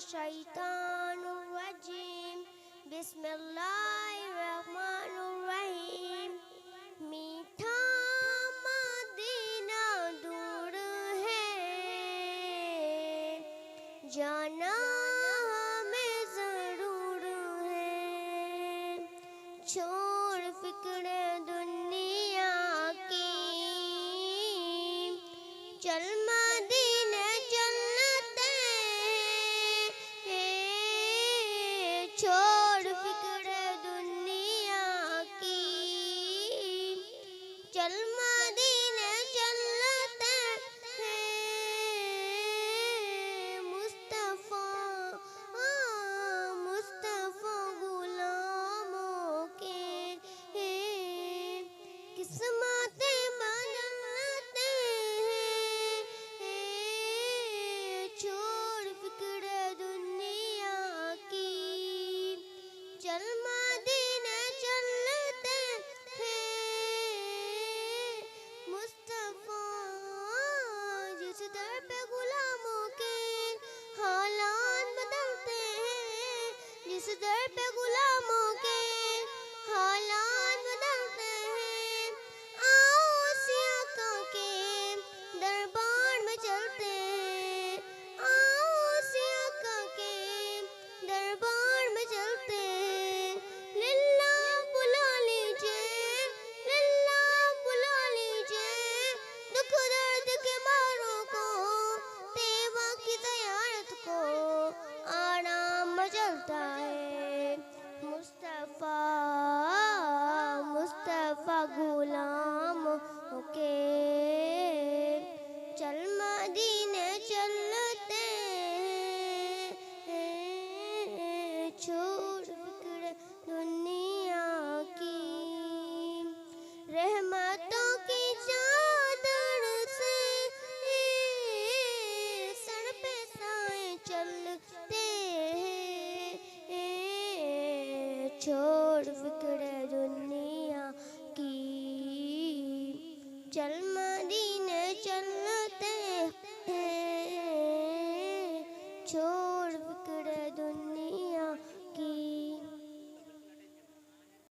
الشيطان الرجيم بسم الله الرحمن الرحيم میٹھا مدینہ دور ہے جانا ہمیں ضرور ہے چھوڑ فکر دنیا کی چل مدینے چلتے ہیں چھوڑ فکر دنیا کی چل مدینے چلتے ہیں مصطفیٰ غلاموں کے قسمتیں بدلتے ہیں چھوڑ فکر دنیا کی چل مدینے چلتے ہیں مصطفیٰ جس در پہ غلاموں کے حالات بدلتے ہیں جس در پہ غلاموں کے حالات بدلتے ہیں آؤ اسی آقا کے دربار میں چلتے ہیں آؤ اسی آقا کے دربار میں چلتے ہیں للہ بلا لیجئے دکھ درد کے ماروں کو طیبہ کی زیارت کو آرام مچلتا ہے مصطفیٰ غلاموں کے چل مدینے چلتے ہیں چھوڑ فکر دنیا کی رحمتوں کی چادر سے سر پہ سائے چلتے ہیں چھوڑ فکر دنیا کی چل مدینے چلتے ہیں چھوڑ